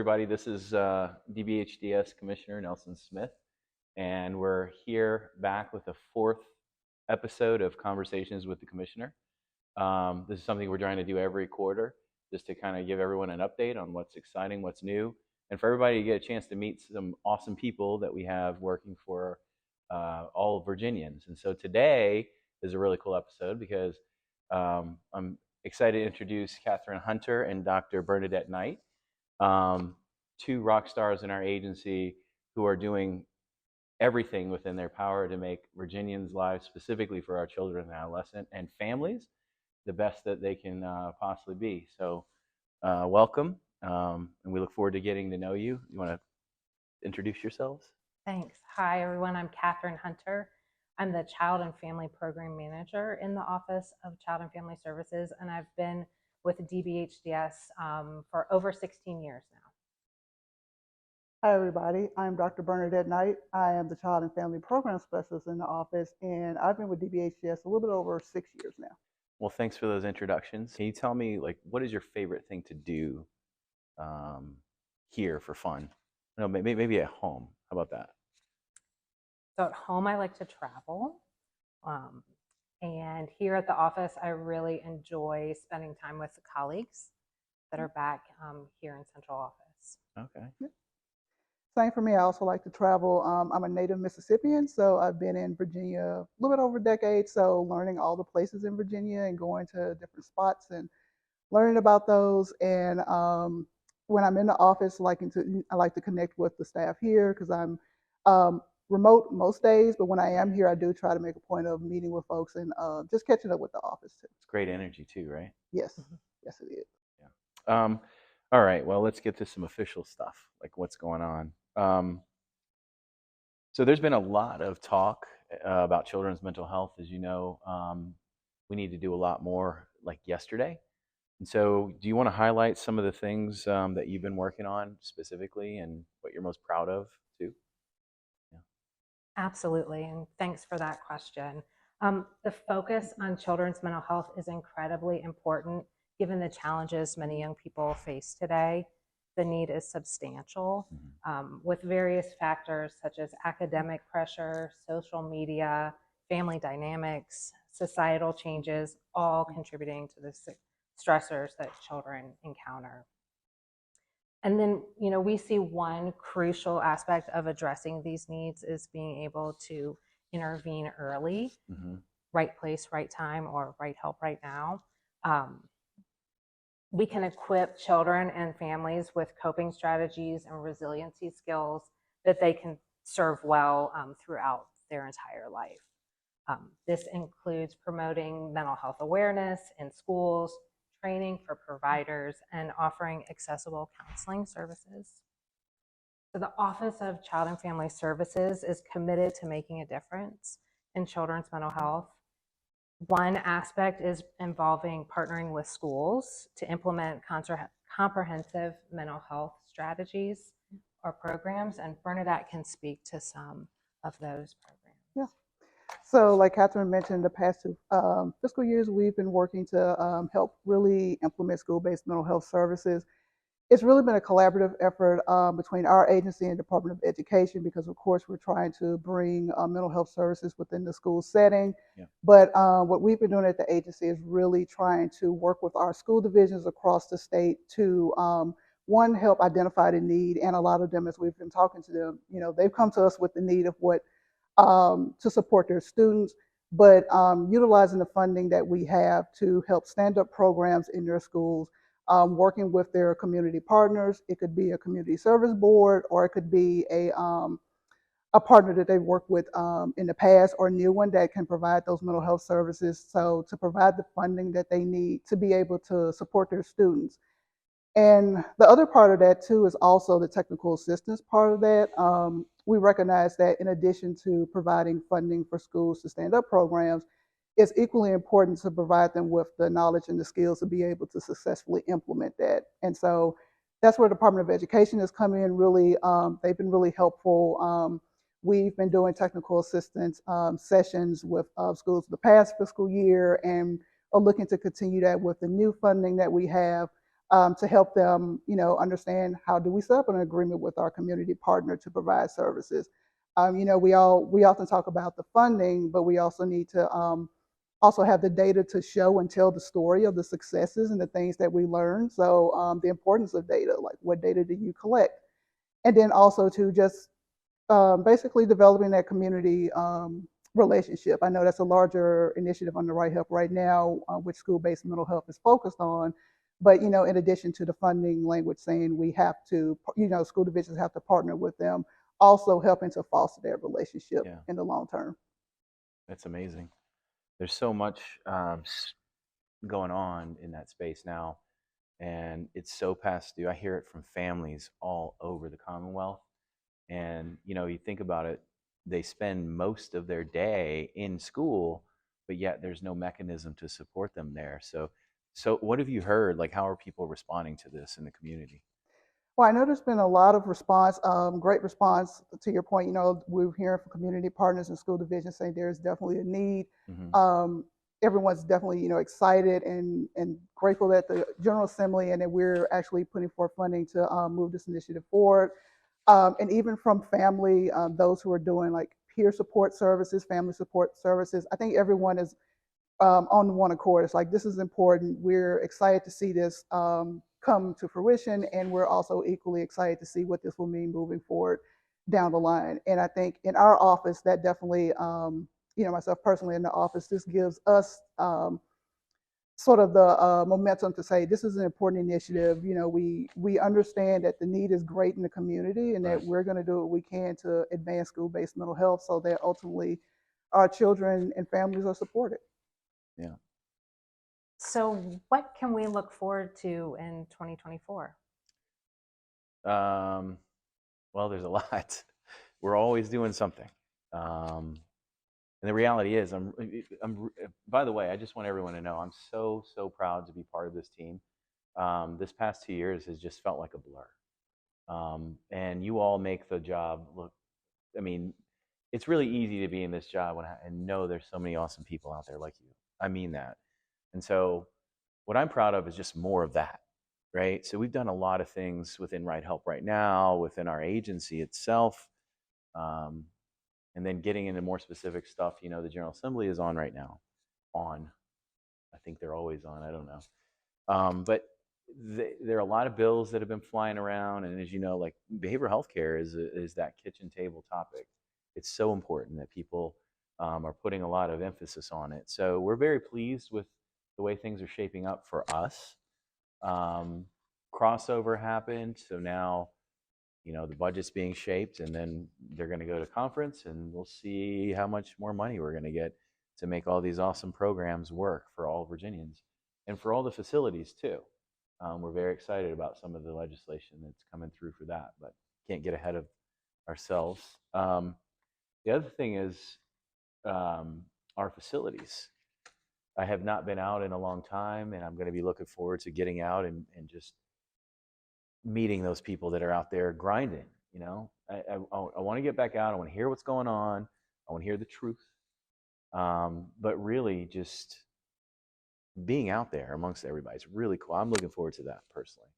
everybody. This is DBHDS Commissioner Nelson Smith, and we're here back with the fourth episode of Conversations with the Commissioner. This is something we're trying to do every quarter, just to kind of give everyone an update on what's exciting, what's new, and for everybody to get a chance to meet some awesome people that we have working for all Virginians. And so today is a really cool episode because I'm excited to introduce Katharine Hunter and Dr. Bern'Nadette Knight, two rock stars in our agency who are doing everything within their power to make Virginians' lives, specifically for our children and adolescents and families, the best that they can possibly be. So welcome, and we look forward to getting to know you. You want to introduce yourselves? Thanks. Hi, everyone. I'm Katharine Hunter. I'm the Child and Family Program Manager in the Office of Child and Family Services, and I've been with DBHDS for over 16 years now. Hi, everybody. I'm Dr. Bern'Nadette Knight. I am the Child and Family Program Specialist in the office, and I've been with DBHDS a little bit over 6 years now. Well, thanks for those introductions. Can you tell me, what is your favorite thing to do here for fun? No, maybe at home. How about that? So at home, I like to travel. And here at the office, I really enjoy spending time with the colleagues that are back here in central office. Okay. Yeah. Same for me. I also like to travel. I'm a native Mississippian, so I've been in Virginia a little bit over a decade. So learning all the places in Virginia and going to different spots and learning about those. And when I'm in the office, I like to connect with the staff here because I'm remote most days, but when I am here, I do try to make a point of meeting with folks and just catching up with the office too. It's great energy too, right? Yes, yes it is. Yeah. All right, well, let's get to some official stuff, like what's going on. So there's been a lot of talk about children's mental health. As you know, we need to do a lot more, like yesterday. And so do you want to highlight some of the things that you've been working on specifically and what you're most proud of too? Absolutely, and thanks for that question. The focus on children's mental health is incredibly important given the challenges many young people face today. The need is substantial with various factors such as academic pressure, social media, family dynamics, societal changes, all contributing to the stressors that children encounter. And then, we see one crucial aspect of addressing these needs is being able to intervene early, right place, right time, or right help right now. We can equip children and families with coping strategies and resiliency skills that they can serve well throughout their entire life. This includes promoting mental health awareness in schools, training for providers, and offering accessible counseling services. So the Office of Child and Family Services is committed to making a difference in children's mental health. One aspect is involving partnering with schools to implement comprehensive mental health strategies or programs, and Bern'Nadette can speak to some of those programs. Yeah. So like Katharine mentioned, the past two fiscal years, we've been working to help really implement school-based mental health services. It's really been a collaborative effort between our agency and Department of Education because, of course, we're trying to bring mental health services within the school setting. Yeah. But what we've been doing at the agency is really trying to work with our school divisions across the state to, one, help identify the need, and a lot of them, as we've been talking to them, they've come to us with the need of what to support their students, but utilizing the funding that we have to help stand up programs in their schools, working with their community partners. It could be a community service board, or it could be a partner that they've worked with in the past, or a new one that can provide those mental health services. So to provide the funding that they need to be able to support their students. And the other part of that too is also the technical assistance part of that. We recognize that in addition to providing funding for schools to stand up programs, it's equally important to provide them with the knowledge and the skills to be able to successfully implement that. And so that's where the Department of Education has come in. Really, they've been really helpful. We've been doing technical assistance sessions with schools the past fiscal year, and are looking to continue that with the new funding that we have. to help them, understand how do we set up an agreement with our community partner to provide services. We often talk about the funding, but we also need to also have the data to show and tell the story of the successes and the things that we learn. So the importance of data, like what data do you collect? And then also to just basically developing that community relationship. I know that's a larger initiative on the Right Help right now, which school-based mental health is focused on. But in addition to the funding language saying we have to, school divisions have to partner with them, also helping to foster that relationship in the long term. That's amazing. There's so much going on in that space now, and it's so past due. I hear it from families all over the Commonwealth, and you think about it, they spend most of their day in school, but yet there's no mechanism to support them there. So what have you heard? Like, how are people responding to this in the community? Well, I know there's been a lot of response, great response to your point. We're hearing from community partners and school divisions saying there's definitely a need. Everyone's definitely, excited and grateful that the General Assembly and that we're actually putting forth funding to move this initiative forward. And even from family, those who are doing like peer support services, family support services, I think everyone is on one accord. It's like, this is important. We're excited to see this come to fruition, and we're also equally excited to see what this will mean moving forward down the line. And I think in our office, that definitely, myself personally in the office, this gives us sort of the momentum to say this is an important initiative. We understand that the need is great in the community, and that we're going to do what we can to advance school-based mental health so that ultimately our children and families are supported. Yeah. So what can we look forward to in 2024? Well, there's a lot. We're always doing something. And the reality is, by the way, I just want everyone to know I'm so proud to be part of this team. This past 2 years has just felt like a blur. And you all make the job look, I mean, it's really easy to be in this job and know there's so many awesome people out there like you. I mean that. And so what I'm proud of is just more of that, right? So we've done a lot of things within Right Help right now, within our agency itself. And then getting into more specific stuff, the General Assembly is on right now. I think they're always on, I don't know. But there are a lot of bills that have been flying around. And as you know, like behavioral health care is that kitchen table topic. It's so important that people are putting a lot of emphasis on it. So we're very pleased with the way things are shaping up for us. Crossover happened, so now the budget's being shaped, and then they're going to go to conference, and we'll see how much more money we're going to get to make all these awesome programs work for all Virginians and for all the facilities too. We're very excited about some of the legislation that's coming through for that, but can't get ahead of ourselves. The other thing is our facilities. I have not been out in a long time, and I'm going to be looking forward to getting out and just meeting those people that are out there grinding. I want to get back out. I want to hear what's going on. I want to hear the truth. But really just being out there amongst everybody, it's really cool. I'm looking forward to that personally.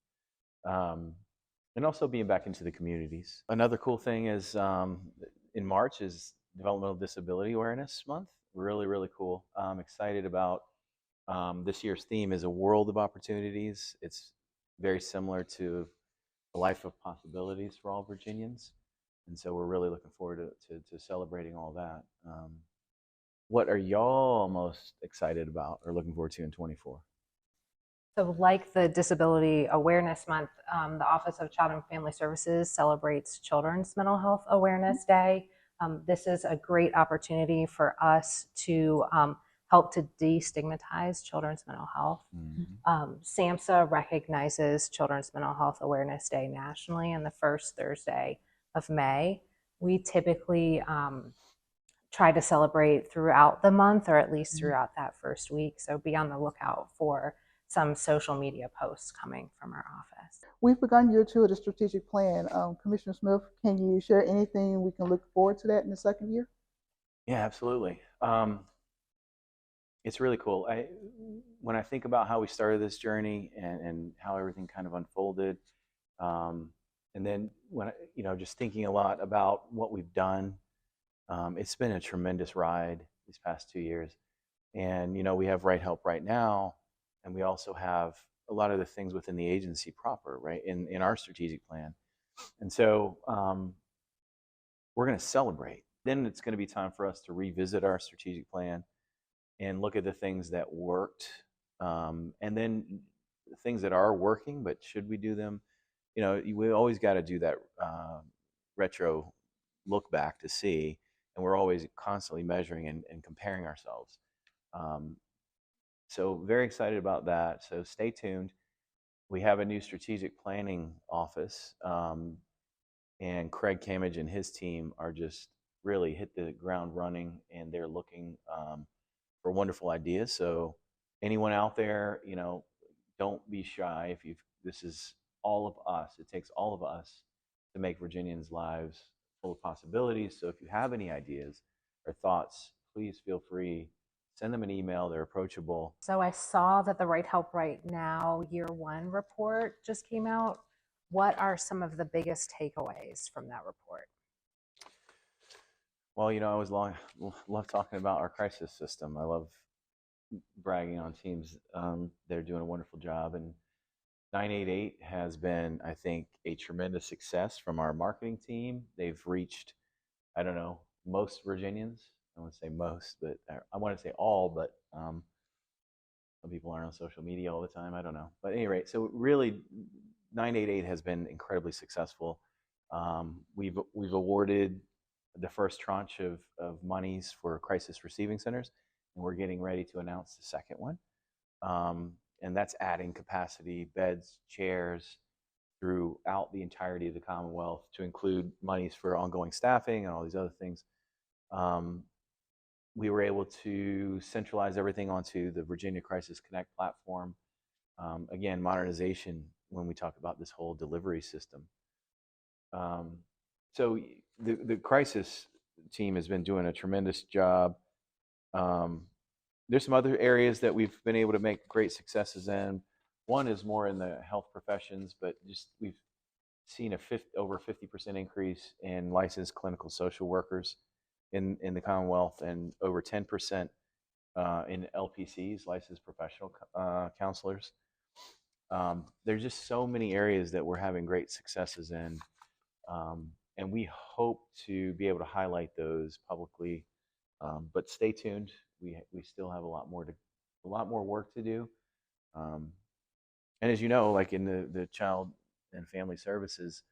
And also being back into the communities. Another cool thing is in March is Developmental Disability Awareness Month. Really cool. I'm excited about this year's theme is a world of opportunities. It's very similar to a life of possibilities for all Virginians. And so we're really looking forward to celebrating all that. What are y'all most excited about or looking forward to in 24? So like the Disability Awareness Month, the Office of Child and Family Services celebrates Children's Mental Health Awareness Day. This is a great opportunity for us to help to destigmatize children's mental health. SAMHSA recognizes Children's Mental Health Awareness Day nationally on the first Thursday of May. We typically try to celebrate throughout the month, or at least throughout that first week. So be on the lookout for some social media posts coming from our office. We've begun year 2 of the strategic plan. Commissioner Smith, can you share anything we can look forward to that in the second year? Yeah, absolutely. it's really cool. When I think about how we started this journey and how everything kind of unfolded, and then when just thinking a lot about what we've done, it's been a tremendous ride these past 2 years. And we have Right Help right now, and we also have a lot of the things within the agency proper, right, in our strategic plan. And so we're going to celebrate. Then it's going to be time for us to revisit our strategic plan and look at the things that worked, and then things that are working, but should we do them? We always got to do that retro look back to see, and we're always constantly measuring and comparing ourselves. So very excited about that. So stay tuned. We have a new strategic planning office, and Craig Camage and his team are just really hit the ground running, and they're looking for wonderful ideas. So anyone out there, don't be shy. This is all of us. It takes all of us to make Virginians' lives full of possibilities. So if you have any ideas or thoughts, please feel free. Send them an email. They're approachable. So I saw that the Right Help Right Now Year 1 report just came out. What are some of the biggest takeaways from that report? Well, I always love talking about our crisis system. I love bragging on teams. They're doing a wonderful job. And 988 has been, I think, a tremendous success from our marketing team. They've reached, I don't know, most Virginians. I want to say most, but I want to say all, but some people aren't on social media all the time. I don't know. But at any rate, so really, 988 has been incredibly successful. We've awarded the first tranche of monies for crisis receiving centers, and we're getting ready to announce the second one. And that's adding capacity, beds, chairs throughout the entirety of the Commonwealth to include monies for ongoing staffing and all these other things. We were able to centralize everything onto the Virginia Crisis Connect platform. Again, modernization when we talk about this whole delivery system. So the crisis team has been doing a tremendous job. There's some other areas that we've been able to make great successes in. One is more in the health professions, but just we've seen over 50% increase in licensed clinical social workers in the Commonwealth, and over 10% in LPCs, licensed professional counselors. There's just so many areas that we're having great successes in, and we hope to be able to highlight those publicly. But stay tuned. We still have a lot more work to do. And as you know, like in the child and family services,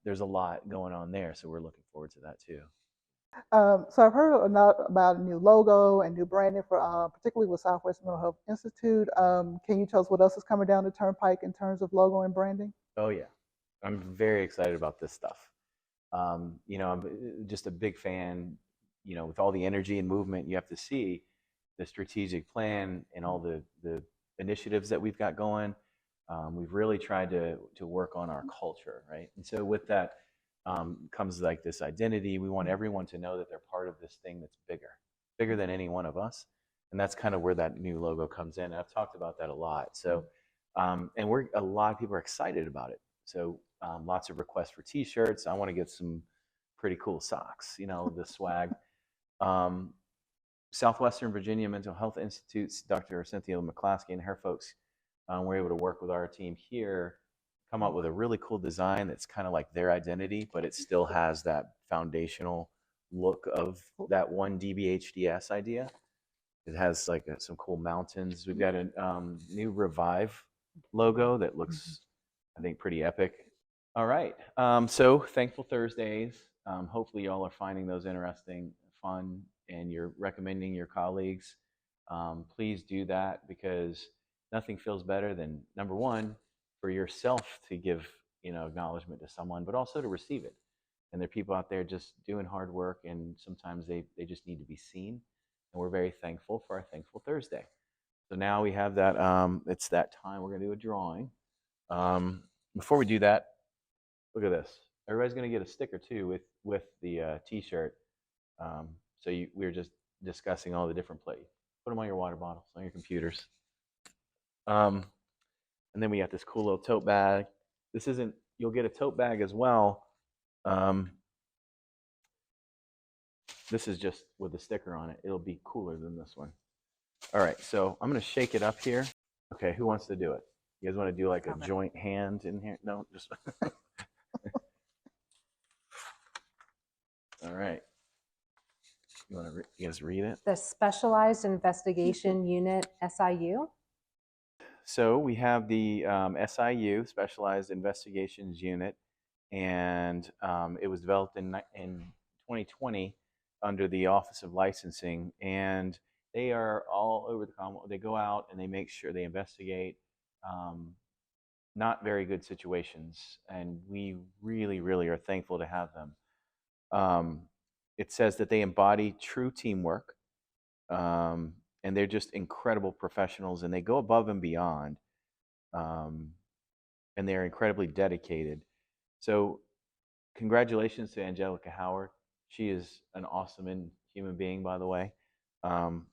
there's a lot going on there. So we're looking forward to that too. So I've heard a lot about a new logo and new branding for, particularly with Southwest Mental Health Institute. Can you tell us what else is coming down the turnpike in terms of logo and branding? Oh yeah, I'm very excited about this stuff. I'm just a big fan. With all the energy and movement you have to see, the strategic plan and all the initiatives that we've got going, we've really tried to work on our culture, right? And so with that comes like this identity. We want everyone to know that they're part of this thing that's bigger than any one of us. And that's kind of where that new logo comes in. And I've talked about that a lot. So, and a lot of people are excited about it. So lots of requests for t-shirts. I want to get some pretty cool socks, the swag. Southwestern Virginia Mental Health Institute's Dr. Cynthia McClaskey and her folks were able to work with our team here, come up with a really cool design that's kind of like their identity, but it still has that foundational look of that one DBHDS idea. It has like some cool mountains. We've got a new Revive logo that looks, I think, pretty epic. All right. So Thankful Thursdays. Hopefully y'all are finding those interesting, fun, and you're recommending your colleagues. Please do that, because nothing feels better than, number one, for yourself to give acknowledgement to someone, but also to receive it. And there are people out there just doing hard work, and sometimes they just need to be seen. And we're very thankful for our Thankful Thursday. So now we have that. It's that time. We're going to do a drawing. Before we do that, look at this. Everybody's going to get a sticker too with the T-shirt. So we were just discussing all the different Put them on your water bottles, on your computers. And then we got this cool little tote bag. This isn't, you'll get a tote bag as well. This is just with a sticker on it. It'll be cooler than this one. All right, so I'm going to shake it up here. Okay, who wants to do it? You guys want to do like a joint hand in here? No, just. All right. You guys read it? The Specialized Investigation Unit, SIU. So we have the SIU, Specialized Investigations Unit, and it was developed in 2020 under the Office of Licensing, and they are all over the Commonwealth. They go out and they make sure they investigate not very good situations, and we really, really are thankful to have them. It says that they embody true teamwork, and they're just incredible professionals, and they go above and beyond, and they're incredibly dedicated. So congratulations to Angelica Howard. She is an awesome human being, by the way.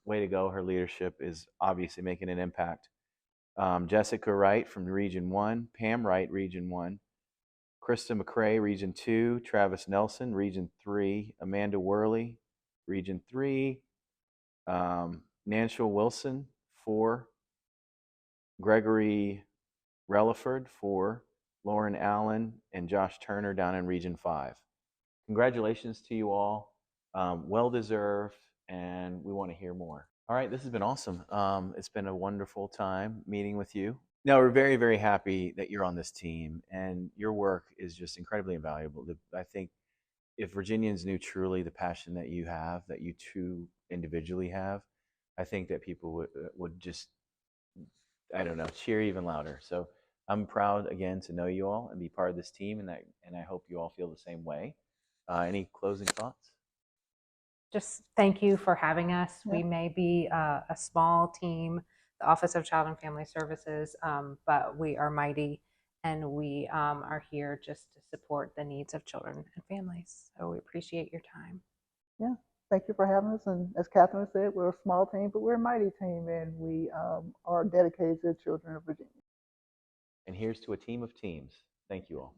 Way to go. Her leadership is obviously making an impact. Jessica Wright from Region 1, Pam Wright, Region 1, Krista McCrae, Region 2, Travis Nelson, Region 3, Amanda Worley, Region 3, Nanshel Wilson, 4, Gregory Relaford, 4, Lauren Allen, and Josh Turner down in Region 5. Congratulations to you all. Well-deserved, and we want to hear more. All right, this has been awesome. It's been a wonderful time meeting with you. No, we're very, very happy that you're on this team, and your work is just incredibly invaluable. I think if Virginians knew truly the passion that you have, that you two individually have, I think that people would just, I don't know, cheer even louder. So I'm proud again to know you all and be part of this team, and I hope you all feel the same way. Any closing thoughts? Just thank you for having us. Yeah. We may be a small team, the Office of Child and Family Services, but we are mighty, and we are here just to support the needs of children and families. So we appreciate your time. Yeah, thank you for having us. And as Katharine said, we're a small team, but we're a mighty team, and we are dedicated to the children of Virginia. And here's to a team of teams. Thank you all.